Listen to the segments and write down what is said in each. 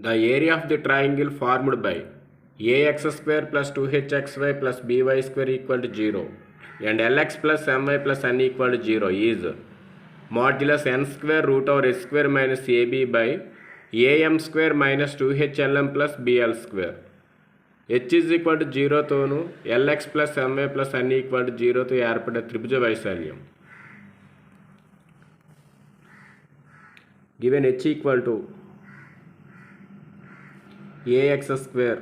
The area of the triangle formed by ax square plus 2hxy plus by square equal to 0 and lx plus my plus n equal to 0 is modulus n square root over h square minus ab by am square minus 2hlm plus bl square. h is equal to 0 తోను lx plus my plus n equal to 0 తో ఏర్పడే త్రిభుజ వైశాల్యం. Given h equal to ax square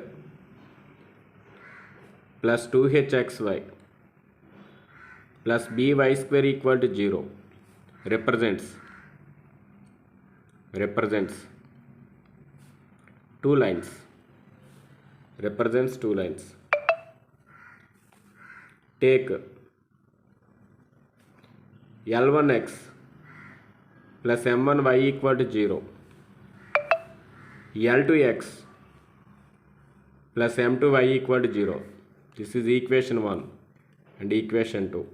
plus 2hxy plus by square equal to 0 represents two lines. Take L1x plus M1y equal to 0, L2x plus M2y equal to 0. This is equation 1 and equation 2.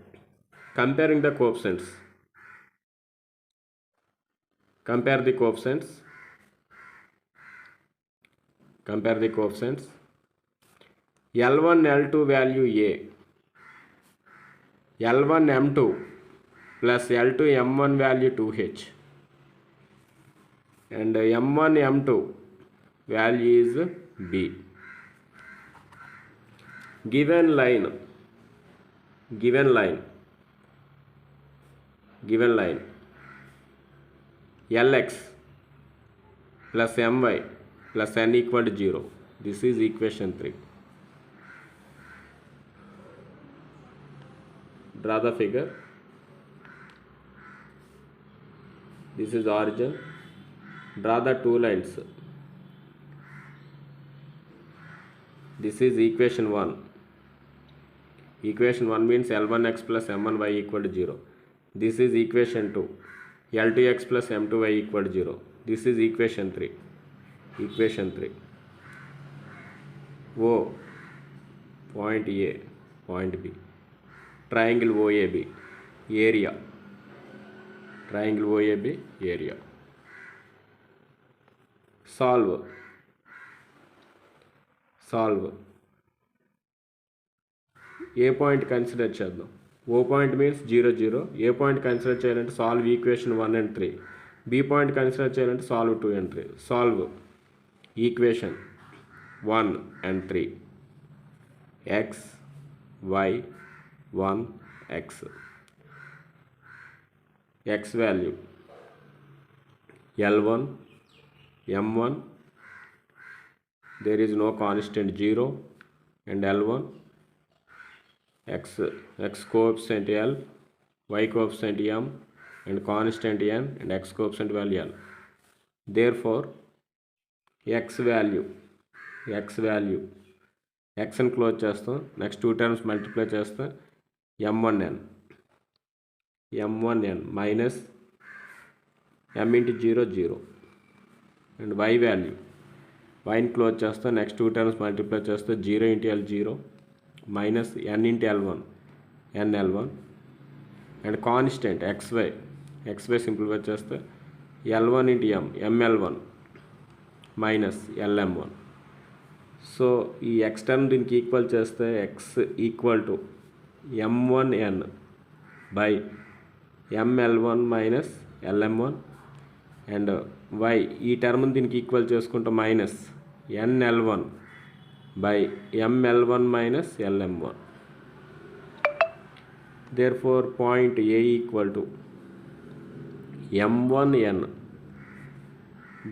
Comparing the coefficients. Compare the coefficients. L1 L2 value A, L1 M2 plus L2 M1 value 2H and M1 M2 value is B. Given line Lx plus My plus n equal to 0. This is equation 3. Draw the figure. This is origin. Draw the two lines. This is equation 1. Equation 1 means L1x plus M1y equal to 0. This is equation 2. L2x plus M2y equal to 0. This is equation 3. O, point A, point B. Triangle OAB, area. Solve. A point consider చేద్దాం. O point means 0 0. A point consider చేయాలంటే solve equation 1 and 3. B point consider చేయాలంటే solve 2 and 3. Solve equation 1 and 3. X, Y, 1, X. X value L1, M1, there is no constant 0 and L1, X coefficient L, Y coefficient M and constant N and X coefficient value L. Therefore, X value X and close చేస్తాం. Next two terms multiply చేస్తే M1n minus M into 0 0 and Y value Yని close చేస్తే next two terms multiply చేస్తే 0 into L 0 minus N into L1 L1 and constant XY simplify చేస్తే L1 into M ML1 minus LM1. So ఈ x term దీనికి equal చేస్తే x equal to M1n by ML1 minus LM1 and y ఈ term దీనికి equal చేసుకుంటే minus NL1 by ML1 minus LM1. Therefore, point A equal to M1n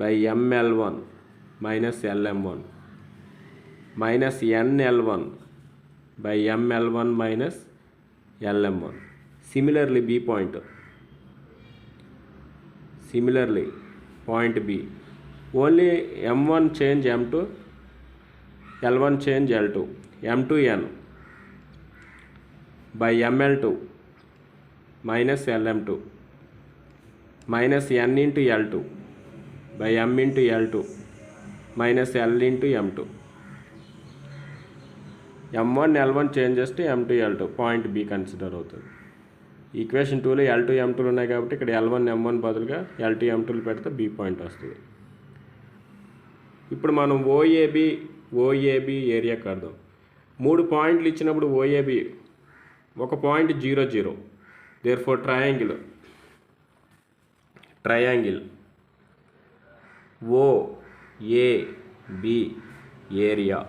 by ML1 minus LM1 minus NL1 by ML1 minus LM1. Similarly, point B, only M1 change M2, L1 change L2, M2n by ML2 minus LM2 minus N into L2 by M into L2 minus L into M2. M1 L1 changes to M2 L2. Point B consider అవుతుంది. Equation 2లో L2 M2 ఉన్నాయి కాబట్టి ఇక్కడ L1 M1 బదులుగా L2 M2 పెడితే B point వస్తుంది. ఇప్పుడు మనం ఓఏబి ఏరియా కడదాం. 3 పాయింట్లు ఇచ్చినప్పుడు ఓఏబి ఒక point 0 therefore triangle ఓఏబి area,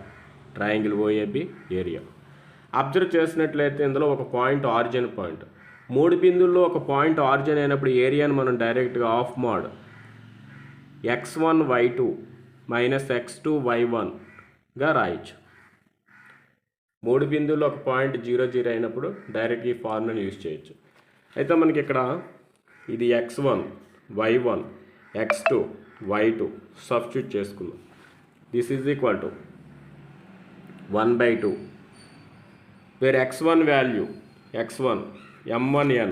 triangle ఓఏబి area. Observe చేసినట్లయితే ఇందులో ఒక పాయింట్ ఆరిజిన్ పాయింట్, 3 బిందువుల్లో ఒక పాయింట్ ఆరిజిన్ అయినప్పుడు ఏరియాను మనం డైరెక్ట్గా of mode x1 y2 minus x2 y1గా రాయొచ్చు. 3 బిందువుల్లో ఒక పాయింట్ 0 అయినప్పుడు డైరెక్ట్ ఈ ఫార్ములాని యూజ్ చేయొచ్చు. అయితే మనకి ఇక్కడ ఇది x1 y1 x2 y2 substitute చేసుకుందాం. This is equal to 1/2 where x1 value x1 m1n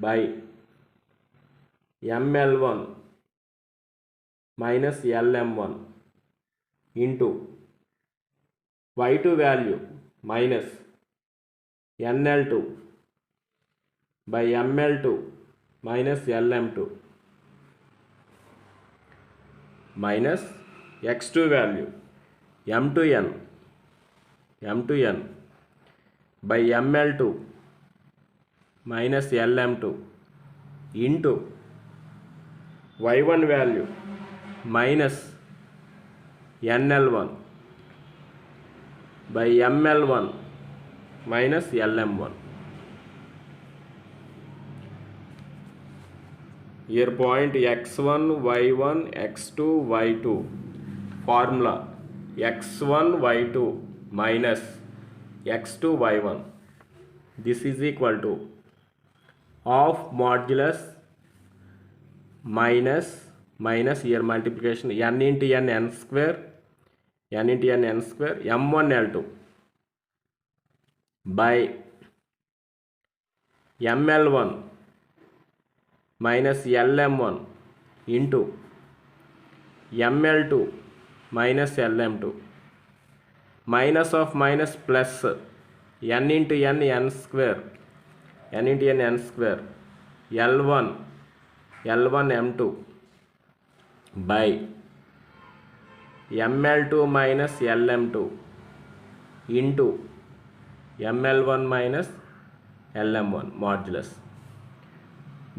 by ml1 minus lm1 into y2 value minus nl2 by ml2 minus lm2 minus x2 value m2n by ml2 minus lm2 into y1 value minus nl1 by ml1 minus lm1. Here point x1 y1 x2 y2 formula x1 y2 minus x2 y1. This is equal to of modulus minus here multiplication n into n square m1 l2 by ml1 minus lm1 into ml2 minus lm2 minus of minus plus n into n square l1 m2 by ml2 minus lm2 into ml1 minus lm1 modulus.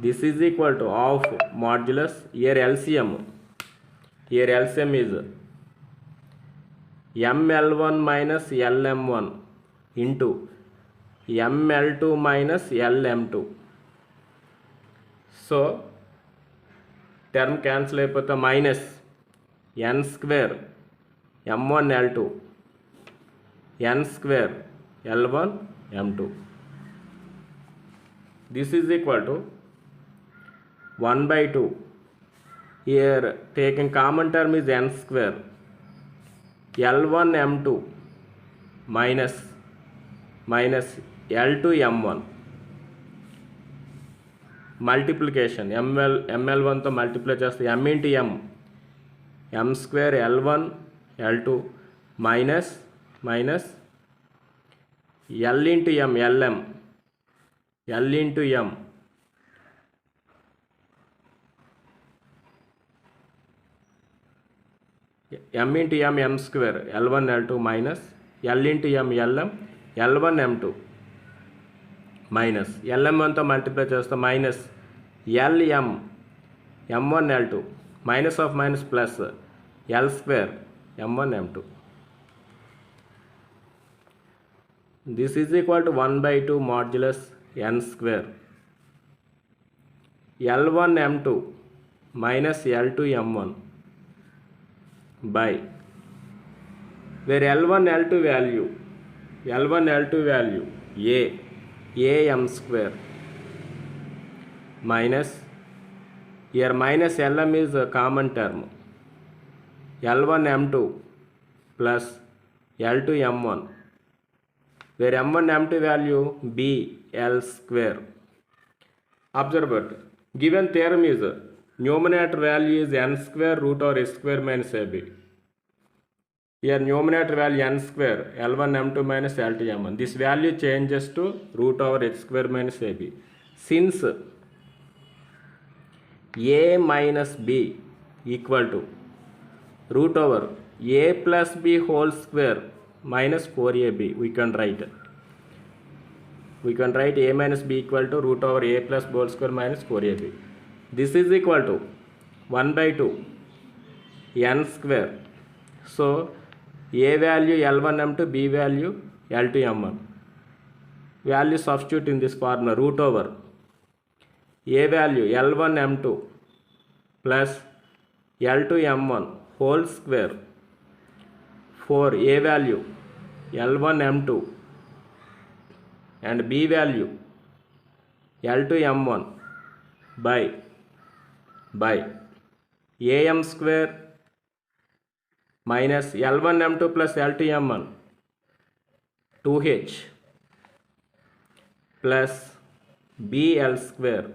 This is equal to of modulus, here LCM is ml1 minus lm1 into ml2 minus lm2. So term cancel అయిపోతే minus n square m1 l2 n square l1 m2. This is equal to 1/2. Here taking common term is n square l1 m2 minus l2 m1 multiplication ml1 తో multiply చేస్తే m into m square l1 l2 minus l into m lm l into m into m square l1 l2 minus l into m lm l1 m2 minus lm1 తో multiply చేస్తే minus lm m1 l2 minus of minus plus l square m1 m2. This is equal to 1/2 modulus n square l1 m2 minus l2 m1 by where l1 l2 value a m square minus here minus lm is a common term l1 m2 plus l2 m1 where m1 m2 value b l square. Observe it. Given theorem is numerator value is n square root or a square minus ab. Here numerator value n square L1 M2 minus L2 M1. This value changes to root over h square minus AB. Since A minus B equal to root over A plus B whole square minus 4AB, we can write A minus B equal to root over A plus B whole square minus 4AB. This is equal to 1 by 2 n square. So A value L1 M2, B value L2 M1. Value substitute in this formula, root over A value L1 M2 plus L2 M1 whole square for A value L1 M2 and B value L2 M1 by AM square minus L1 M2 plus L2 M1 2H plus BL square.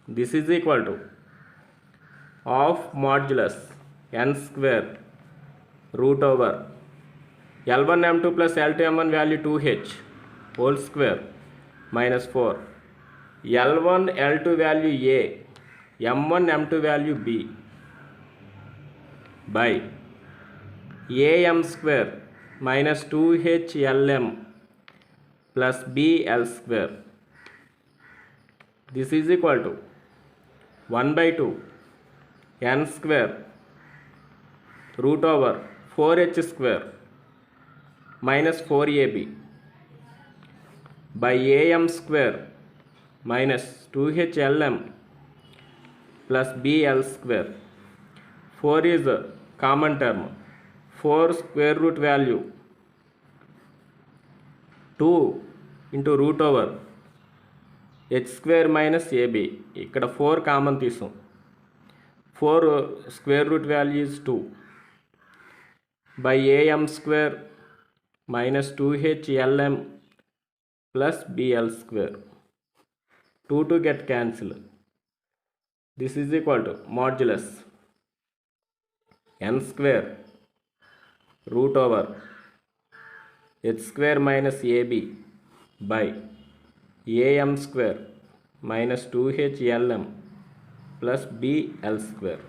This is equal to of modulus n square root over L1 M2 plus L2 M1 value 2H whole square minus 4 L1 L2 value A M1 M2 value B by AM square minus 2HLM plus BL square. This is equal to 1 by 2 n square root over 4h square minus 4ab by am square minus 2hlm plus bl square. 4 is a common term. 4 square root value 2 into root over h square minus ab. ఇక్కడ 4 common తీసాం. 4 square root value is 2 by am square minus 2hlm plus bl square. 2 to get cancelled. This is equal to modulus n square root over h square minus ab by am square minus 2hlm plus bl square.